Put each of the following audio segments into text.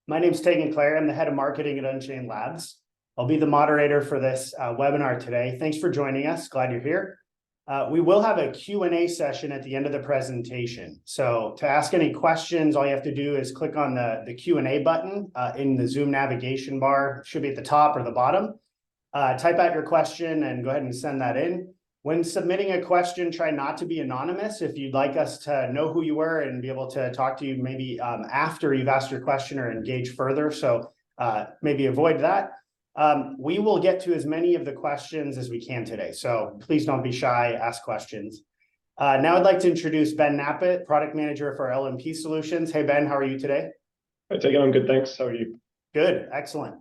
My name's Tegan Clare. I'm the head of marketing at Unchained Labs. I'll be the moderator for this webinar today. Thanks for joining us. Glad you're here. We will have a Q&A session at the end of the presentation. So to ask any questions, all you have to do is click on the Q&A button in the Zoom navigation bar. It should be at the top or the bottom. Type out your question and go ahead and send that in. When submitting a question, try not to be anonymous. If you'd like us to know who you were and be able to talk to you maybe after you've asked your question or engage further. So maybe avoid that. We will get to as many of the questions as we can today. So please don't be shy, ask questions. Now I'd like to introduce Ben Knappett, product manager for LNP Solutions. Hey, Ben, how are you today? Hi, Tegan, I'm good, thanks. How are you? Good, excellent.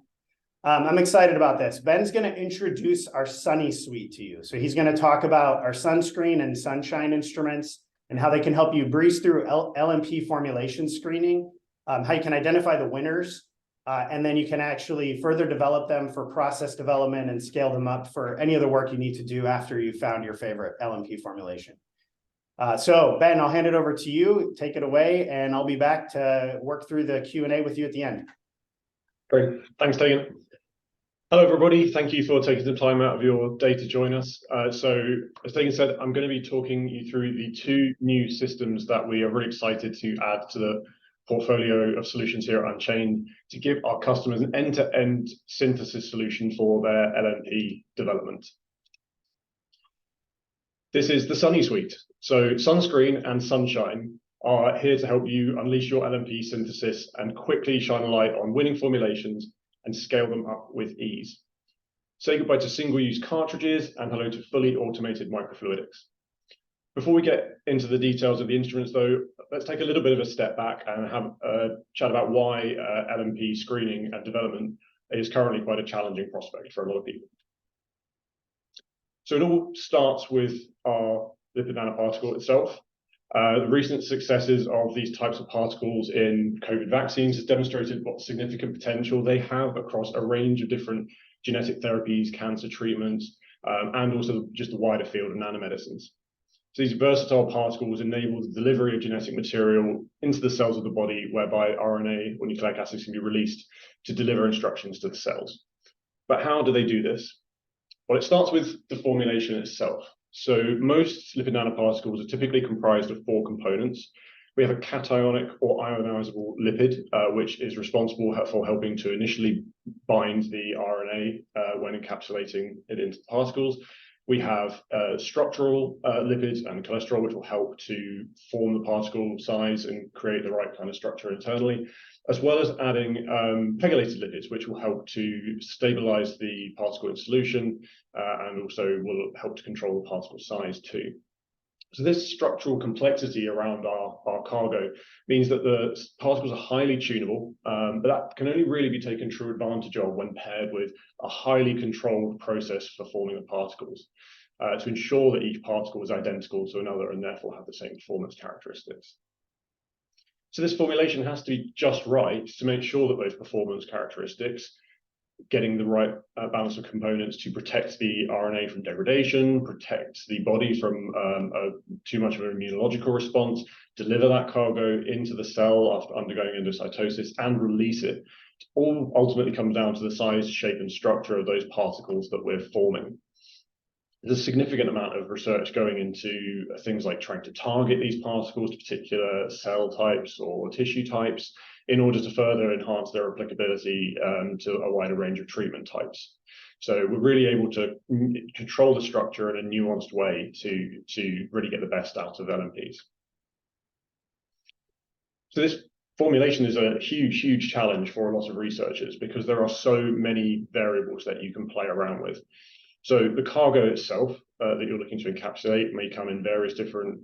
I'm excited about this. Ben's going to introduce our Sunny suite to you. So he's going to talk about our sunscreen and sunshine instruments and how they can help you breeze through LNP formulation screening, how you can identify the winners, and then you can actually further develop them for process development and scale them up for any other work you need to do after you've found your favorite LNP formulation. So Ben, I'll hand it over to you. Take it away, and I'll be back to work through the Q&A with you at the end. Great, thanks, Tegan. Hello, everybody. Thank you for taking the time out of your day to join us. So, as Tegan said, I'm going to be talking you through the two new systems that we are really excited to add to the portfolio of solutions here at Unchained to give our customers an end-to-end synthesis solution for their LNP development. This is the Sunny suite. So, Sunscreen and Sunshine are here to help you unleash your LNP synthesis and quickly shine a light on winning formulations and scale them up with ease. Say goodbye to single-use cartridges and hello to fully automated microfluidics. Before we get into the details of the instruments, though, let's take a little bit of a step back and have a chat about why LNP screening and development is currently quite a challenging prospect for a lot of people. So it all starts with our lipid nanoparticle itself. The recent successes of these types of particles in COVID vaccines has demonstrated what significant potential they have across a range of different genetic therapies, cancer treatments, and also just the wider field of nanomedicines. So these versatile particles enable the delivery of genetic material into the cells of the body, whereby RNA or nucleic acids can be released to deliver instructions to the cells. But how do they do this? Well, it starts with the formulation itself. So most lipid nanoparticles are typically comprised of four components. We have a cationic or ionizable lipid, which is responsible for helping to initially bind the RNA when encapsulating it into the particles. We have structural lipids and cholesterol, which will help to form the particle size and create the right kind of structure internally, as well as adding pegylated lipids, which will help to stabilize the particle in solution and also will help to control the particle size too. So this structural complexity around our cargo means that the particles are highly tunable, but that can only really be taken true advantage of when paired with a highly controlled process for forming the particles to ensure that each particle is identical to another and therefore have the same performance characteristics. So this formulation has to be just right to make sure that those performance characteristics, getting the right balance of components to protect the RNA from degradation, protect the body from too much of an immunological response, deliver that cargo into the cell after undergoing endocytosis and release it. It all ultimately comes down to the size, shape, and structure of those particles that we're forming. There's a significant amount of research going into things like trying to target these particles to particular cell types or tissue types in order to further enhance their applicability to a wider range of treatment types. So we're really able to control the structure in a nuanced way to really get the best out of LNPs. So this formulation is a huge, huge challenge for a lot of researchers because there are so many variables that you can play around with. So the cargo itself that you're looking to encapsulate may come in various different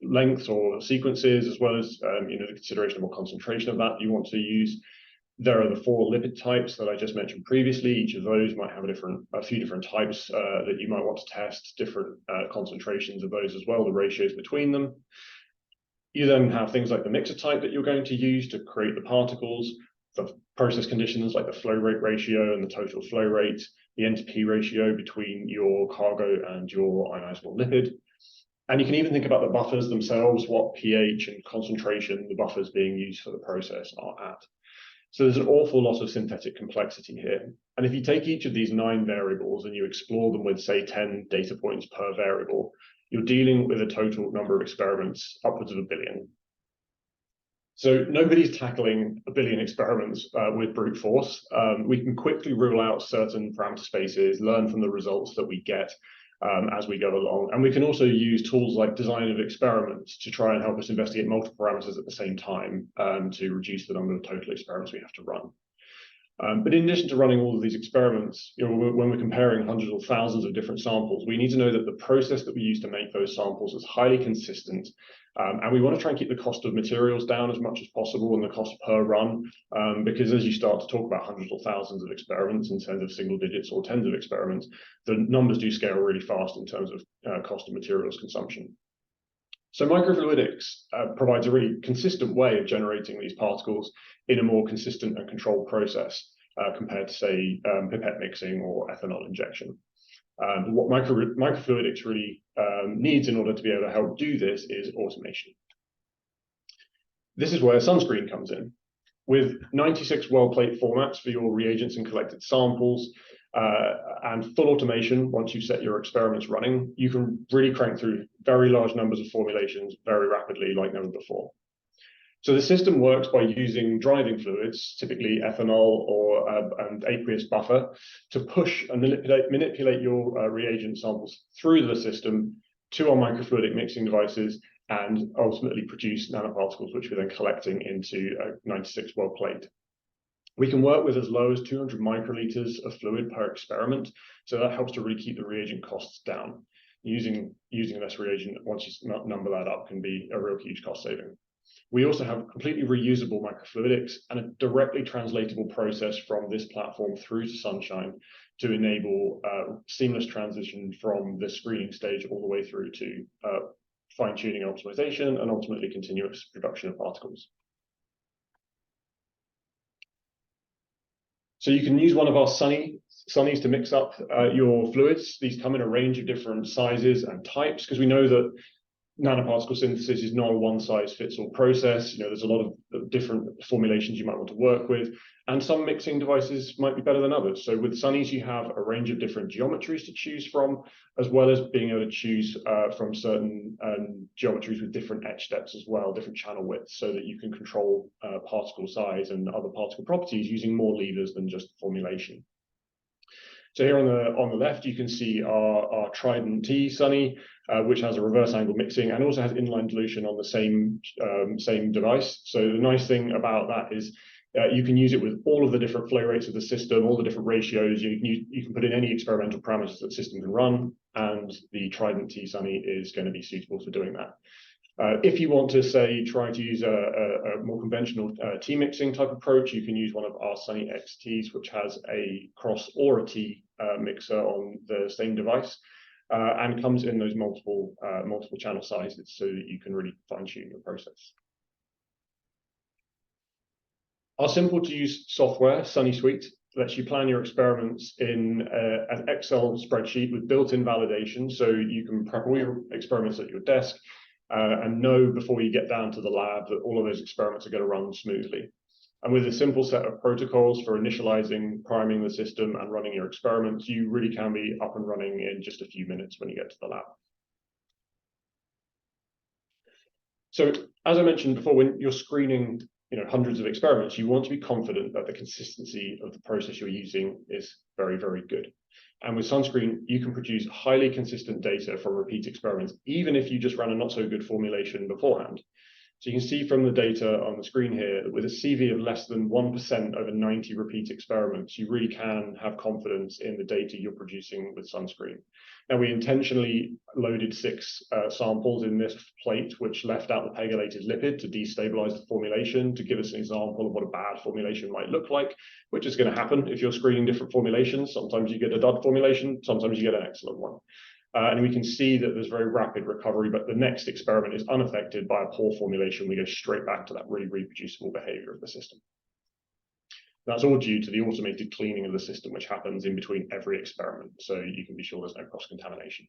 lengths or sequences, as well as the consideration of what concentration of that you want to use. There are the four lipid types that I just mentioned previously. Each of those might have a few different types that you might want to test, different concentrations of those as well, the ratios between them. You then have things like the mixer type that you're going to use to create the particles, the process conditions like the flow rate ratio and the total flow rate, the N/P ratio between your cargo and your ionizable lipid. And you can even think about the buffers themselves, what pH and concentration the buffers being used for the process are at. So there's an awful lot of synthetic complexity here. And if you take each of these 9 variables and you explore them with, say, 10 data points per variable, you're dealing with a total number of experiments upwards of 1 billion. So nobody's tackling 1 billion experiments with brute force. We can quickly rule out certain parameter spaces, learn from the results that we get as we go along. And we can also use tools like design of experiments to try and help us investigate multiple parameters at the same time to reduce the number of total experiments we have to run. But in addition to running all of these experiments, when we're comparing hundreds or thousands of different samples, we need to know that the process that we use to make those samples is highly consistent. And we want to try and keep the cost of materials down as much as possible and the cost per run, because as you start to talk about hundreds or thousands of experiments in terms of single digits or tens of experiments, the numbers do scale really fast in terms of cost of materials consumption. So microfluidics provides a really consistent way of generating these particles in a more consistent and controlled process compared to, say, pipette mixing or ethanol injection. What microfluidics really needs in order to be able to help do this is automation. This is where Sunscreen comes in. With 96 well plate formats for your reagents and collected samples, and full automation, once you set your experiments running, you can really crank through very large numbers of formulations very rapidly like never before. So the system works by using driving fluids, typically ethanol or an aqueous buffer, to push and manipulate your reagent samples through the system to our microfluidic mixing devices and ultimately produce nanoparticles, which we're then collecting into a 96 well plate. We can work with as low as 200 microliters of fluid per experiment, so that helps to really keep the reagent costs down. Using less reagent, once you number that up, can be a real huge cost saving. We also have completely reusable microfluidics and a directly translatable process from this platform through to Sunshine to enable seamless transition from the screening stage all the way through to fine-tuning and optimization and ultimately continuous production of particles. So you can use one of our Sunnies to mix up your fluids. These come in a range of different sizes and types because we know that nanoparticle synthesis is not a one-size-fits-all process. There's a lot of different formulations you might want to work with, and some mixing devices might be better than others. So with Sunnies, you have a range of different geometries to choose from, as well as being able to choose from certain geometries with different etch steps as well, different channel widths, so that you can control particle size and other particle properties using more levers than just formulation. So here on the left, you can see our Trident T Sunny, which has a reverse angle mixing and also has inline dilution on the same device. So the nice thing about that is you can use it with all of the different flow rates of the system, all the different ratios. You can put in any experimental parameters that the system can run, and the Trident T Sunny is going to be suitable for doing that. If you want to, say, try to use a more conventional T mixing type approach, you can use one of our Sunny XTs, which has a cross or a T mixer on the same device, and comes in those multiple channel sizes so that you can really fine-tune your process. Our simple-to-use software, Sunny Suite, lets you plan your experiments in an Excel spreadsheet with built-in validation, so you can prep all your experiments at your desk and know before you get down to the lab that all of those experiments are going to run smoothly. And with a simple set of protocols for initializing, priming the system, and running your experiments, you really can be up and running in just a few minutes when you get to the lab. So, as I mentioned before, when you're screening hundreds of experiments, you want to be confident that the consistency of the process you're using is very, very good. And with Sunscreen, you can produce highly consistent data from repeat experiments, even if you just ran a not so good formulation beforehand. So you can see from the data on the screen here that with a CV of less than 1% over 90 repeat experiments, you really can have confidence in the data you're producing with Sunscreen. Now, we intentionally loaded 6 samples in this plate, which left out the pegylated lipid to destabilize the formulation, to give us an example of what a bad formulation might look like, which is going to happen if you're screening different formulations. Sometimes you get a dud formulation, sometimes you get an excellent one. And we can see that there's very rapid recovery, but the next experiment is unaffected by a poor formulation. We go straight back to that really reproducible behavior of the system. That's all due to the automated cleaning of the system, which happens in between every experiment, so you can be sure there's no cross-contamination.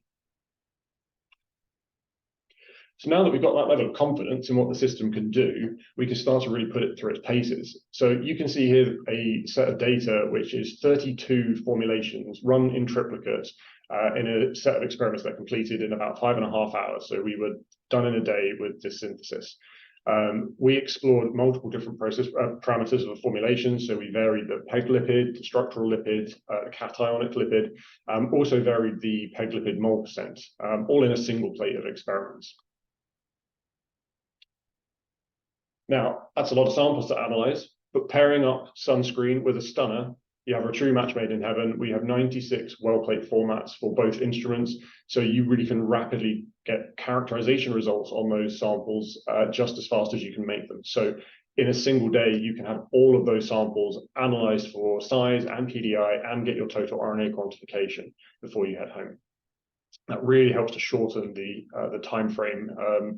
So now that we've got that level of confidence in what the system can do, we can start to really put it through its paces. So you can see here a set of data, which is 32 formulations run in triplicate in a set of experiments that completed in about 5.5 hours. So we were done in a day with this synthesis. We explored multiple different process parameters of the formulation. So we varied the PEG lipid, the structural lipid, the cationic lipid, also varied the PEG lipid mole percent, all in a single plate of experiments. Now, that's a lot of samples to analyze, but pairing up Sunscreen with a stunner, you have a true match made in heaven. We have 96 well-plate formats for both instruments, so you really can rapidly get characterization results on those samples just as fast as you can make them. So in a single day, you can have all of those samples analyzed for size and PDI and get your total RNA quantification before you head home. That really helps to shorten the time frame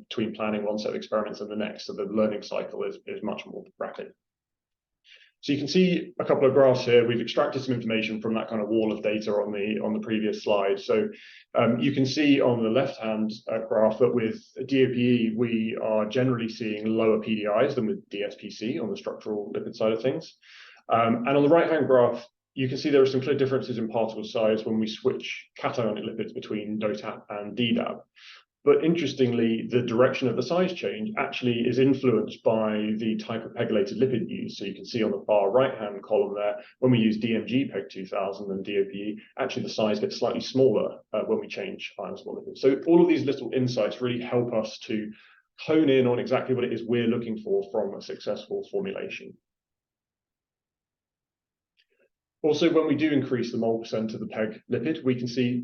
between planning one set of experiments and the next, so the learning cycle is much more rapid. So you can see a couple of graphs here. We've extracted some information from that kind of wall of data on the previous slide. So you can see on the left-hand graph that with DOPE, we are generally seeing lower PDIs than with DSPC on the structural lipid side of things. And on the right-hand graph, you can see there are some clear differences in particle size when we switch cationic lipids between DOTAP and DDAP. But interestingly, the direction of the size change actually is influenced by the type of pegylated lipid used. So you can see on the far right-hand column there, when we use DMG PEG 2000 and DOPE, actually the size gets slightly smaller when we change ionizable lipids. So all of these little insights really help us to hone in on exactly what it is we're looking for from a successful formulation. Also, when we do increase the mole percent of the PEG lipid, we can see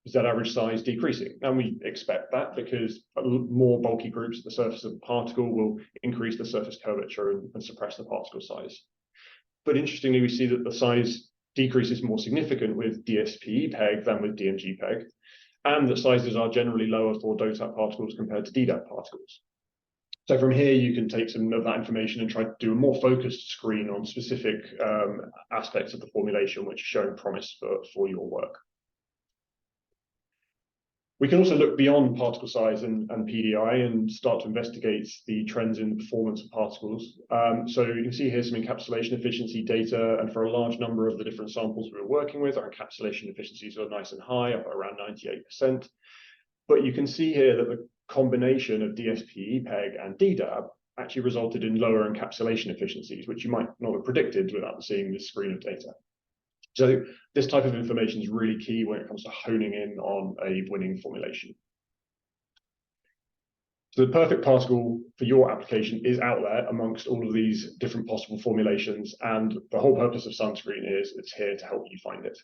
Z average size decreasing. And we expect that because more bulky groups at the surface of the particle will increase the surface curvature and suppress the particle size. But interestingly, we see that the size decrease is more significant with DSPE PEG than with DMG PEG, and that sizes are generally lower for DOTAP particles compared to DDAP particles. So from here, you can take some of that information and try to do a more focused screen on specific aspects of the formulation, which are showing promise for your work. We can also look beyond particle size and PDI and start to investigate the trends in the performance of particles. So you can see here some encapsulation efficiency data, and for a large number of the different samples we were working with, our encapsulation efficiencies are nice and high, up around 98%. But you can see here that the combination of DSPE, PEG, and DDAP actually resulted in lower encapsulation efficiencies, which you might not have predicted without seeing this screen of data. So this type of information is really key when it comes to honing in on a winning formulation. So the perfect particle for your application is out there amongst all of these different possible formulations, and the whole purpose of Sunscreen is it's here to help you find it.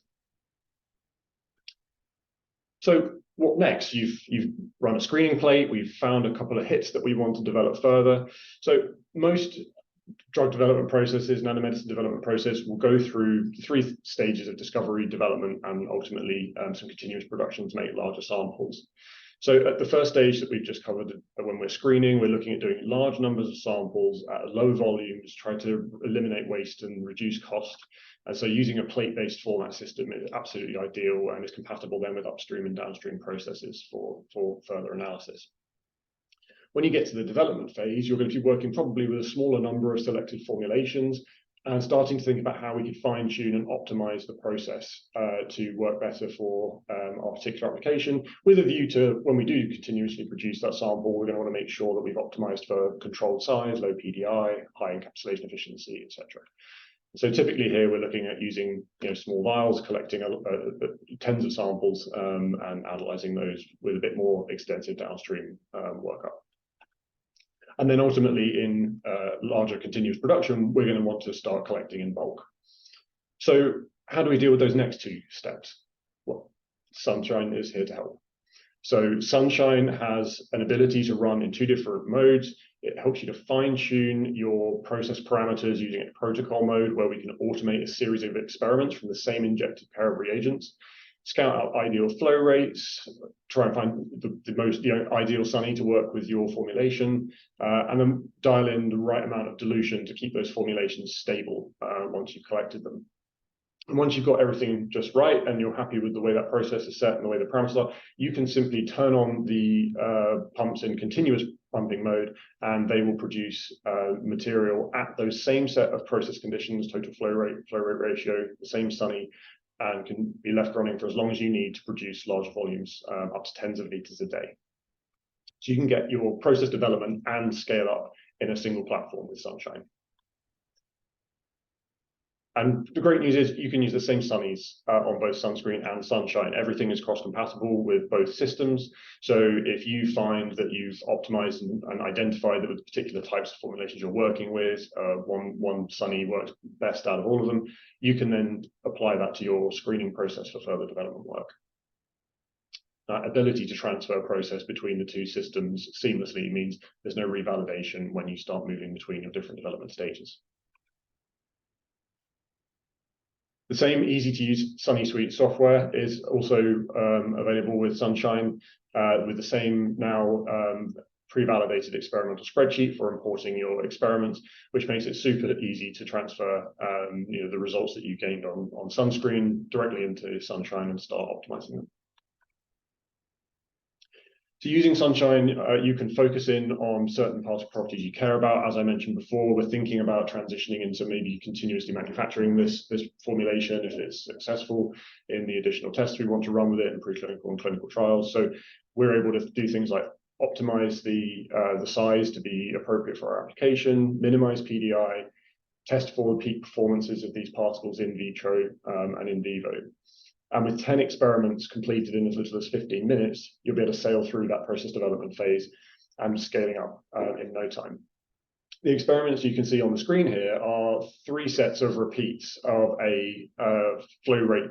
So what next? You've run a screening plate, we've found a couple of hits that we want to develop further. So most drug development processes, nanomedicine development process will go through 3 stages of discovery, development, and ultimately some continuous production to make larger samples. So at the first stage that we've just covered, when we're screening, we're looking at doing large numbers of samples at low volumes, trying to eliminate waste and reduce cost. And so using a plate-based format system is absolutely ideal and is compatible then with upstream and downstream processes for further analysis. When you get to the development phase, you're going to be working probably with a smaller number of selected formulations and starting to think about how we could fine-tune and optimize the process to work better for our particular application, with a view to when we do continuously produce that sample, we're going to want to make sure that we've optimized for controlled size, low PDI, high encapsulation efficiency, etc. So typically here we're looking at using small vials, collecting tens of samples and analyzing those with a bit more extensive downstream workup. And then ultimately in larger continuous production, we're going to want to start collecting in bulk. So how do we deal with those next 2 steps? Well, Sunshine is here to help. So Sunshine has an ability to run in 2 different modes. It helps you to fine-tune your process parameters using a protocol mode where we can automate a series of experiments from the same injected pair of reagents, scout out ideal flow rates, try and find the most ideal Sunny to work with your formulation, and then dial in the right amount of dilution to keep those formulations stable once you've collected them. And once you've got everything just right and you're happy with the way that process is set and the way the parameters are, you can simply turn on the pumps in continuous pumping mode, and they will produce material at those same set of process conditions, total flow rate ratio, the same Sunny, and can be left running for as long as you need to produce large volumes, up to tens of liters a day. So you can get your process development and scale up in a single platform with Sunshine. And the great news is you can use the same Sunnies on both Sunscreen and Sunshine. Everything is cross-compatible with both systems. So if you find that you've optimized and identified that with particular types of formulations you're working with, one Sunny works best out of all of them, you can then apply that to your screening process for further development work. That ability to transfer process between the two systems seamlessly means there's no revalidation when you start moving between your different development stages. The same easy-to-use Sunny Suite software is also available with Sunshine, with the same now pre-validated experimental spreadsheet for importing your experiments, which makes it super easy to transfer the results that you gained on Sunscreen directly into Sunshine and start optimizing them. So using Sunshine, you can focus in on certain particle properties you care about. As I mentioned before, we're thinking about transitioning into maybe continuously manufacturing this formulation if it's successful in the additional tests we want to run with it in preclinical and clinical trials. So we're able to do things like optimize the size to be appropriate for our application, minimize PDI, test for the peak performances of these particles in vitro and in vivo. And with 10 experiments completed in as little as 15 minutes, you'll be able to sail through that process development phase and scaling up in no time. The experiments you can see on the screen here are 3 sets of repeats of a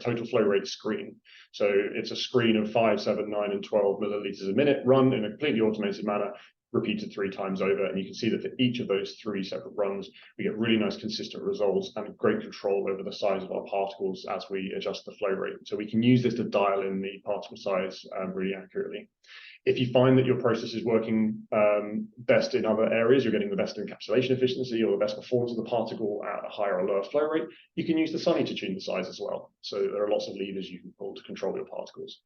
total flow rate screen. So it's a screen of 5, 7, 9, and 12 milliliters a minute run in a completely automated manner, repeated 3 times over. And you can see that for each of those 3 separate runs, we get really nice consistent results and great control over the size of our particles as we adjust the flow rate. So we can use this to dial in the particle size really accurately. If you find that your process is working best in other areas, you're getting the best encapsulation efficiency or the best performance of the particle at a higher or lower flow rate, you can use the Sunny to tune the size as well. So there are lots of levers you can pull to control your particles.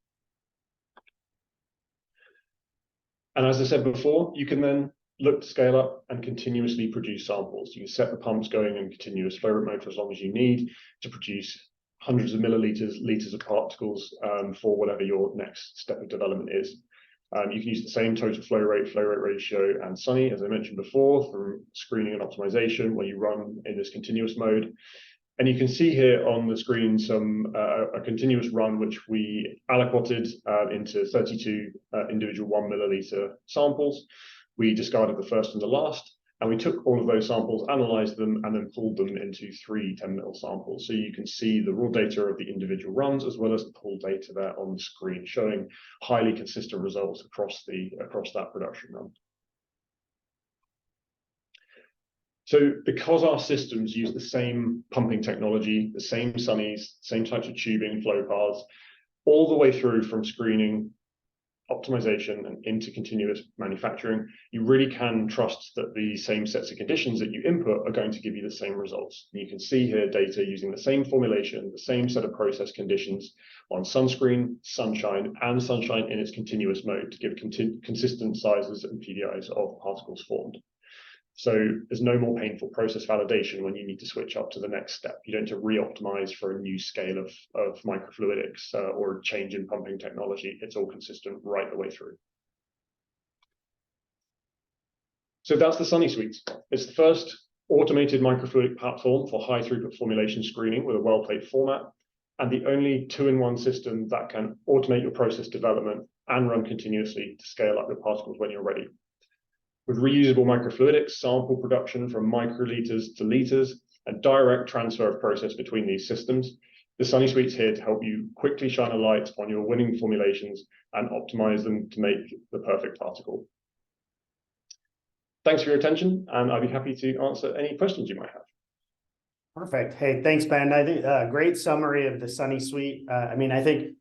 And as I said before, you can then look to scale up and continuously produce samples. You can set the pumps going in continuous flow rate mode for as long as you need to produce hundreds of milliliters, liters of particles for whatever your next step of development is. You can use the same total flow rate ratio, and Sunny, as I mentioned before, from screening and optimization, where you run in this continuous mode. And you can see here on the screen a continuous run, which we aliquoted into 32 individual 1 milliliter samples. We discarded the first and the last, and we took all of those samples, analyzed them, and then pulled them into 3 10 ml samples. So you can see the raw data of the individual runs, as well as the pooled data there on the screen, showing highly consistent results across that production run. So because our systems use the same pumping technology, the same Sunnies, same types of tubing, flow paths, all the way through from screening, optimization, and into continuous manufacturing, you really can trust that the same sets of conditions that you input are going to give you the same results. And you can see here data using the same formulation, the same set of process conditions on Sunscreen, Sunshine, and Sunshine in its continuous mode to give consistent sizes and PDIs of particles formed. So there's no more painful process validation when you need to switch up to the next step. You don't need to re-optimize for a new scale of microfluidics or a change in pumping technology. It's all consistent right the way through. So that's the Sunny Suite. It's the first automated microfluidic platform for high throughput formulation screening with a well plate format, and the only 2-in-1 system that can automate your process development and run continuously to scale up your particles when you're ready. With reusable microfluidics, sample production from microliters to liters, and direct transfer of process between these systems, the Sunny Suite's here to help you quickly shine a light on your winning formulations and optimize them to make the perfect particle. Thanks for your attention, and I'd be happy to answer any questions you might have. Perfect. Hey, thanks, Ben. I think great summary of the Sunny Suite. I think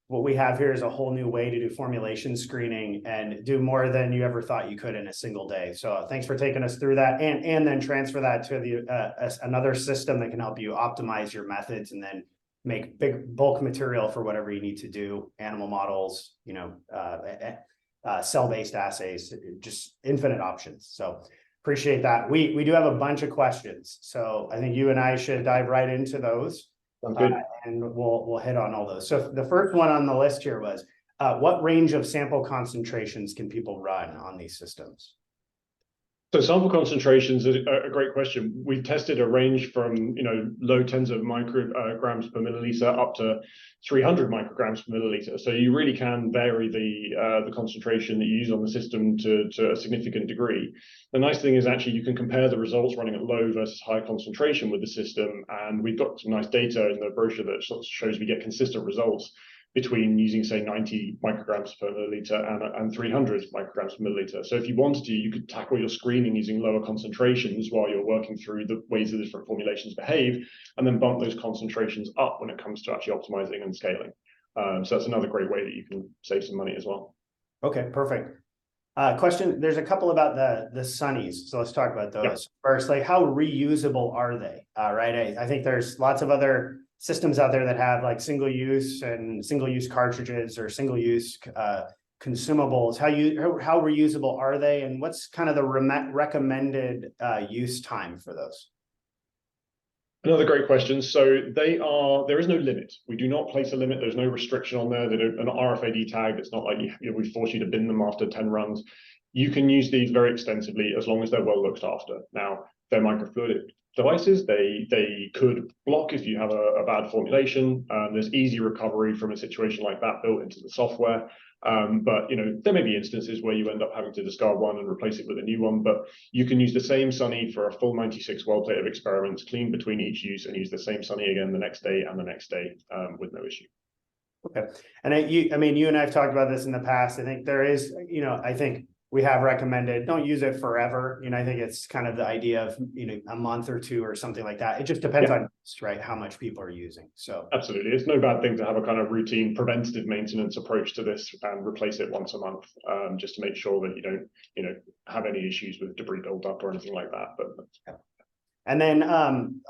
what we have here is a whole new way to do formulation screening and do more than you ever thought you could in a single day. So thanks for taking us through that, and then transfer that to the another system that can help you optimize your methods and then make big bulk material for whatever you need to do, animal models, cell-based assays, just infinite options. So appreciate that. We do have a bunch of questions. So I think you and I should dive right into those. And we'll hit on all those. So the first one on the list here was, what range of sample concentrations can people run on these systems? So sample concentrations are a great question. We've tested a range from low tens of micrograms per milliliter up to 300 micrograms per milliliter. So you really can vary the concentration that you use on the system to a significant degree. The nice thing is actually you can compare the results running at low versus high concentration with the system, and we've got some nice data in the brochure that sort of shows we get consistent results between using, say, 90 micrograms per milliliter and 300 micrograms per milliliter. So if you wanted to, you could tackle your screening using lower concentrations while you're working through the ways the different formulations behave, and then bump those concentrations up when it comes to actually optimizing and scaling. So that's another great way that you can save some money as well. Okay, perfect. Question, there's a couple about the Sunnies, so let's talk about those. Yeah. First, like, how reusable are they? Right, I think there's lots of other systems out there that have like single use cartridges or single use consumables. How reusable are they, and what's kind of the recommended use time for those? Another great question. So there is no limit. We do not place a limit. There's no restriction on there. They don't an RFID tag. It's not like we force you to bin them after 10 runs. You can use these very extensively as long as they're well looked after. Now, they're microfluidic devices. They could block if you have a bad formulation. There's easy recovery from a situation like that built into the software. But there may be instances where you end up having to discard one and replace it with a new one. But you can use the same Sunny for a full 96 well plate of experiments, clean between each use, and use the same Sunny again the next day and the next day with no issue. Okay. And you and I have talked about this in the past. I think there is, I think we have recommended don't use it forever. I think it's kind of the idea of, a month or two or something like that. It just depends on, right, how much people are using. So absolutely. It's no bad thing to have a kind of routine preventative maintenance approach to this and replace it once a month, just to make sure that you don't, have any issues with debris buildup or anything like that. But and then on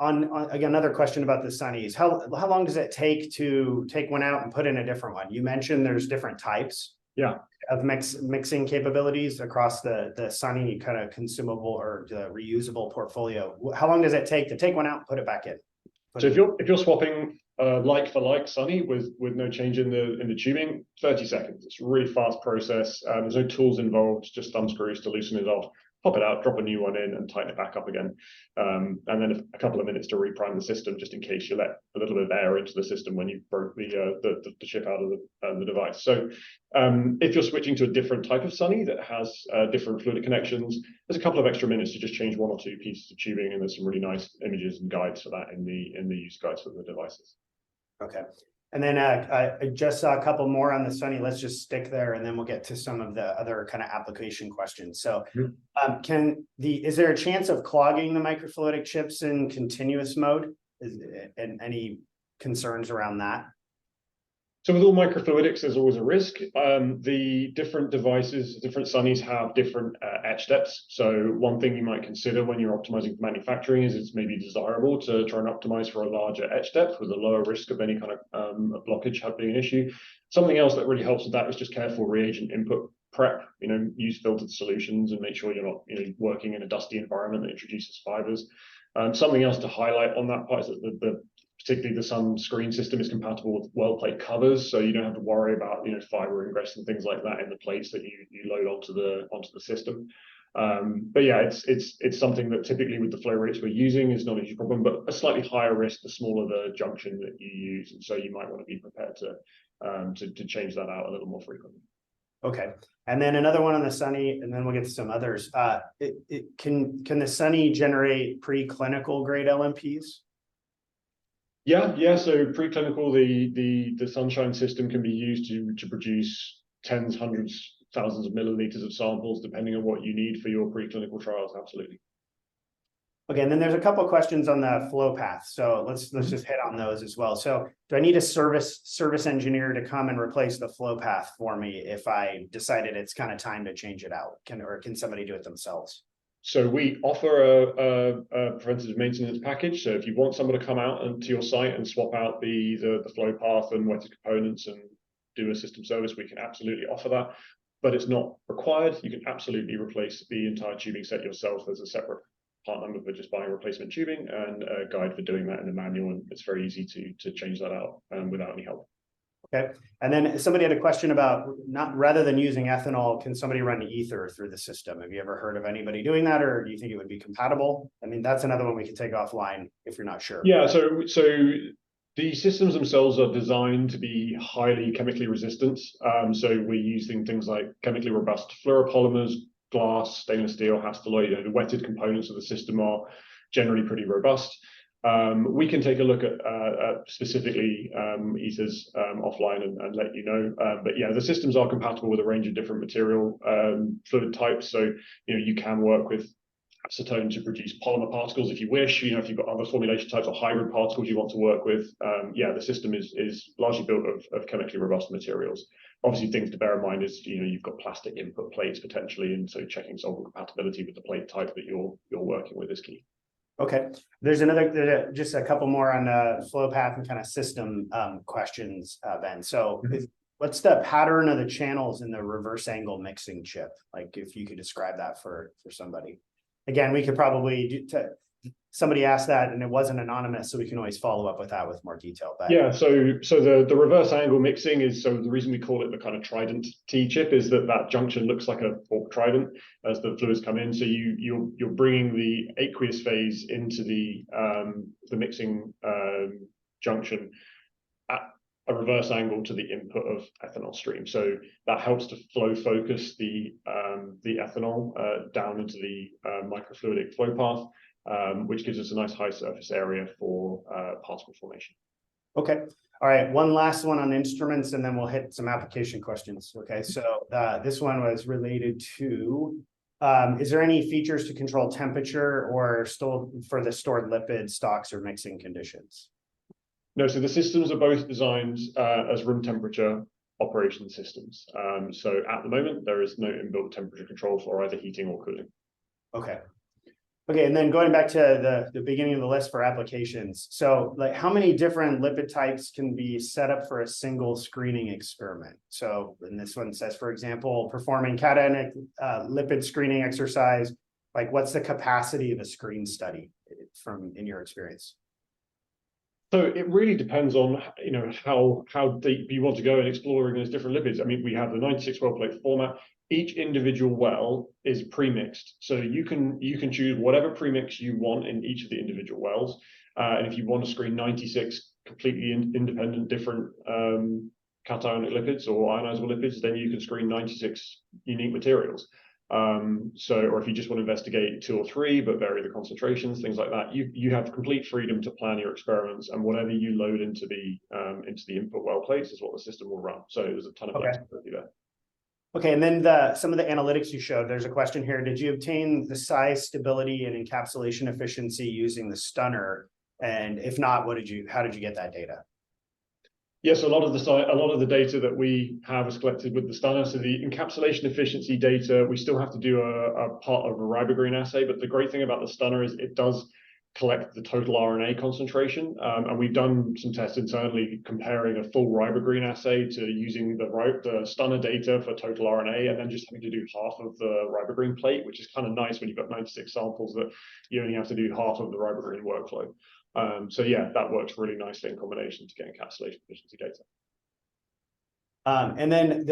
again, another question about the Sunnies. How long does it take to take one out and put in a different one? You mentioned there's different types. Yeah. Of mixing capabilities across the Sunny kind of consumable or the reusable portfolio. How long does it take to take one out and put it back in? So if you're swapping like for like Sunny with no change in the tubing, 30 seconds. It's a really fast process. There's no tools involved, just thumb screws to loosen it off. Pop it out, drop a new one in, and tighten it back up again. And then a couple of minutes to reprime the system, just in case you let a little bit of air into the system when you broke the chip out of the device. So if you're switching to a different type of Sunny that has different fluid connections, there's a couple of extra minutes to just change one or two pieces of tubing, and there's some really nice images and guides for that in the use guides for the devices. Okay. And then I just saw a couple more on the Sunny. Let's just stick there, and then we'll get to some of the other kind of application questions. So is there a chance of clogging the microfluidic chips in continuous mode? And any concerns around that? So with all microfluidics, there's always a risk. The different devices, different Sunnies have different etch depths. So one thing you might consider when you're optimizing for manufacturing is it's maybe desirable to try and optimize for a larger etch depth with a lower risk of any kind of blockage being an issue. Something else that really helps with that is just careful reagent input prep. Use filtered solutions and make sure you're not working in a dusty environment that introduces fibers. Something else to highlight on that part is that particularly the Sunscreen system is compatible with well plate covers, so you don't have to worry about fiber ingress and things like that in the plates that you load onto the system. But yeah, it's something that typically with the flow rates we're using is not a huge problem, but a slightly higher risk the smaller the junction that you use, and so you might want to be prepared to change that out a little more frequently. Okay, and then another one on the Sunny, and then we'll get to some others. Can the Sunny generate preclinical grade LNPs? Yeah. So preclinical, the Sunshine system can be used to produce tens, hundreds, thousands of milliliters of samples, depending on what you need for your preclinical trials. Absolutely. Okay, and then there's a couple of questions on the flow path. So let's just hit on those as well. So do I need a service engineer to come and replace the flow path for me if I decided it's kind of time to change it out? Can somebody do it themselves? So we offer a preventative maintenance package. So if you want someone to come out to your site and swap out the flow path and wetted components and do a system service, we can absolutely offer that. But it's not required. You can absolutely replace the entire tubing set yourself. There's a separate part number for just buying replacement tubing and a guide for doing that in the manual. And it's very easy to change that out without any help. Okay. And then somebody had a question about rather than using ethanol, can somebody run ether through the system? Have you ever heard of anybody doing that, or do you think it would be compatible? I mean, that's another one we can take offline if you're not sure. Yeah, so the systems themselves are designed to be highly chemically resistant. So we're using things like chemically robust fluoropolymers, glass, stainless steel, hastelloy. The wetted components of the system are generally pretty robust. We can take a look at specifically ethers offline and let you know. But yeah, the systems are compatible with a range of different material fluid types. So you can work with acetone to produce polymer particles if you wish. If you've got other formulation types or hybrid particles you want to work with, yeah, the system is largely built of chemically robust materials. Obviously, things to bear in mind is you've got plastic input plates potentially, and so checking solvent compatibility with the plate type that you're working with is key. Okay, there's just a couple more on flow path and kind of system questions, Ben. So what's the pattern of the channels in the reverse angle mixing chip? Like if you could describe that for somebody. Again, we could probably somebody asked that and it wasn't anonymous, so we can always follow up with that with more detail. But yeah, so the reverse angle mixing is, so the reason we call it the kind of trident T chip is that junction looks like a forked trident as the fluids come in. So you're bringing the aqueous phase into the mixing junction at a reverse angle to the input of ethanol stream. So that helps to flow focus the ethanol down into the microfluidic flow path, which gives us a nice high surface area for particle formation. Okay. All right. One last one on instruments, and then we'll hit some application questions. Okay. So this one was related to, is there any features to control temperature or for the stored lipid stocks or mixing conditions? No, so the systems are both designed as room temperature operation systems. So at the moment, there is no inbuilt temperature control for either heating or cooling. Okay. Okay, and then going back to the beginning of the list for applications. So like how many different lipid types can be set up for a single screening experiment? So, and this one says, for example, performing cationic lipid screening exercise, like what's the capacity of a screen study in your experience? So it really depends on how deep you want to go in exploring those different lipids. I mean, we have the 96 well plate format. Each individual well is pre-mixed, so you can choose whatever premix you want in each of the individual wells. And if you want to screen 96 completely independent different cationic lipids or ionizable lipids, then you can screen 96 unique materials. Or if you just want to investigate 2 or 3 but vary the concentrations, things like that, you have complete freedom to plan your experiments, and whatever you load into the input well plates is what the system will run. So there's a ton of flexibility there. Okay, and then some of the analytics you showed, there's a question here. Did you obtain the size, stability, and encapsulation efficiency using the stunner? And if not, how did you get that data? Yes, a lot of the data that we have is collected with the stunner. So the encapsulation efficiency data, we still have to do a part of a ribogreen assay. But the great thing about the stunner is it does collect the total RNA concentration. And we've done some tests internally comparing a full ribogreen assay to using the stunner data for total RNA, and then just having to do half of the ribogreen plate, which is kind of nice when you've got 96 samples that you only have to do half of the ribogreen workflow. So yeah, that works really nicely in combination to get encapsulation efficiency data. And then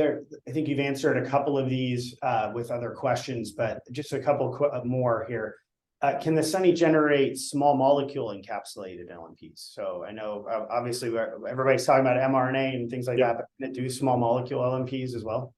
I think you've answered a couple of these with other questions, but just a couple more here. Can the Sunny generate small molecule encapsulated LNPs? So I know obviously everybody's talking about mRNA and things like that, but can it do small molecule LNPs as well?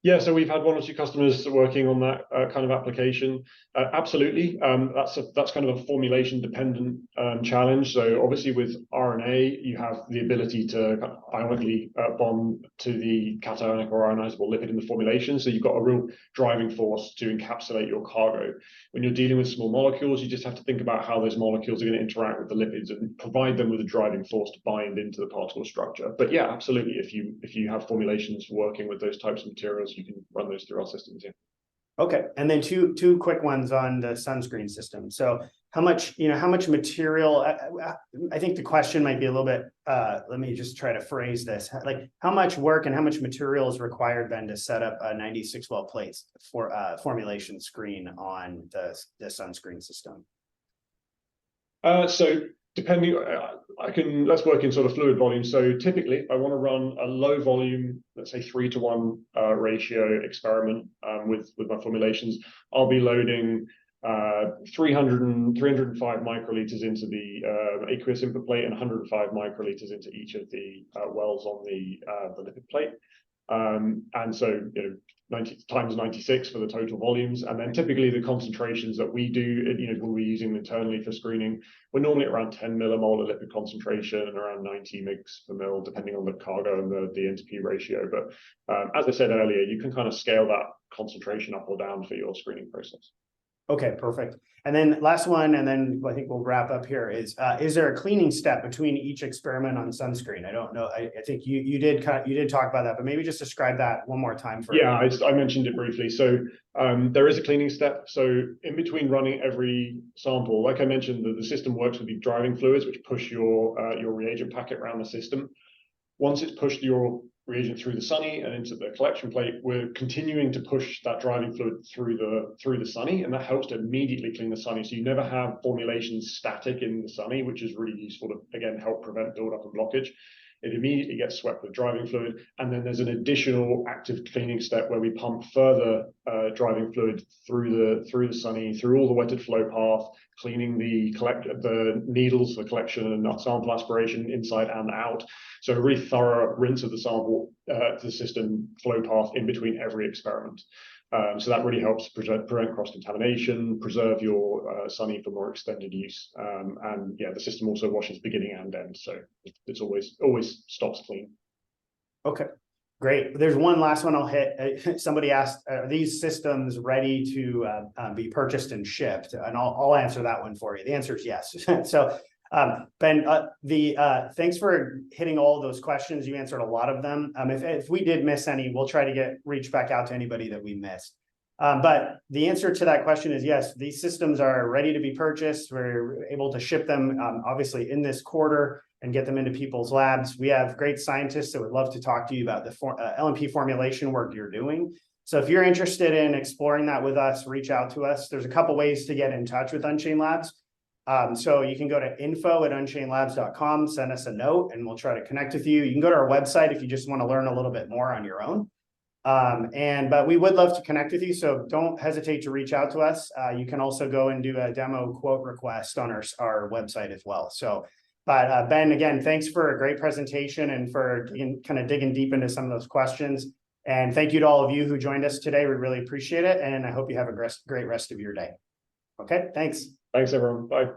Yeah, so we've had 1 or 2 customers working on that kind of application. Absolutely, that's kind of a formulation dependent challenge. So obviously with RNA, you have the ability to kind of ionically bond to the cationic or ionizable lipid in the formulation. So you've got a real driving force to encapsulate your cargo. When you're dealing with small molecules, you just have to think about how those molecules are going to interact with the lipids and provide them with a driving force to bind into the particle structure. But yeah, absolutely, if you have formulations working with those types of materials, you can run those through our systems. Yeah. Okay, and then two quick ones on the sunscreen system. So how much material, I think the question might be a little bit, let me just try to phrase this. Like how much work and how much material is required then to set up a 96 well plates for formulation screen on the sunscreen system? So depending, let's work in sort of fluid volume. So typically, if I want to run a low volume, let's say 3-to-1 ratio experiment with my formulations, I'll be loading 305 microliters into the aqueous input plate and 105 microliters into each of the wells on the lipid plate. And so, 90 times 96 for the total volumes. And then typically the concentrations that we do, when we're using internally for screening, we're normally around 10 millimolar lipid concentration and around 90 mg per mil, depending on the cargo and the NTP ratio. But as I said earlier, you can kind of scale that concentration up or down for your screening process. Okay, perfect. And then last one, and then I think we'll wrap up here is there a cleaning step between each experiment on sunscreen? I don't know. I think you did talk about that, but maybe just describe that one more time for Yeah, I mentioned it briefly. So there is a cleaning step. So in between running every sample, like I mentioned, the system works with the driving fluids, which push your reagent packet around the system. Once it's pushed your reagent through the Sunny and into the collection plate, we're continuing to push that driving fluid through the Sunny, and that helps to immediately clean the Sunny. So you never have formulations static in the Sunny, which is really useful to, again, help prevent buildup and blockage. It immediately gets swept with driving fluid, and then there's an additional active cleaning step where we pump further driving fluid through the Sunny, through all the wetted flow path, cleaning the needles for collection and sample aspiration inside and out. So a really thorough rinse of the sample, the system flow path in between every experiment. So that really helps prevent cross-contamination, preserve your Sunny for more extended use. And yeah, the system also washes beginning and end, so it's always stops clean. Okay, great. There's one last one I'll hit. Somebody asked, are these systems ready to be purchased and shipped? And I'll answer that one for you. The answer is yes. So Ben, thanks for hitting all of those questions. You answered a lot of them. If we did miss any, we'll try to reach back out to anybody that we missed. But the answer to that question is yes, these systems are ready to be purchased. We're able to ship them obviously in this quarter and get them into people's labs. We have great scientists that would love to talk to you about the LNP formulation work you're doing. So if you're interested in exploring that with us, reach out to us. There's a couple ways to get in touch with Unchained Labs. So you can go to info@unchainedlabs.com, send us a note, and we'll try to connect with you. You can go to our website if you just want to learn a little bit more on your own. But we would love to connect with you, so don't hesitate to reach out to us. You can also go and do a demo quote request on our website as well. So, but Ben, again, thanks for a great presentation and for kind of digging deep into some of those questions. And thank you to all of you who joined us today. We really appreciate it, and I hope you have a great rest of your day. Okay, thanks. Thanks, everyone. Bye.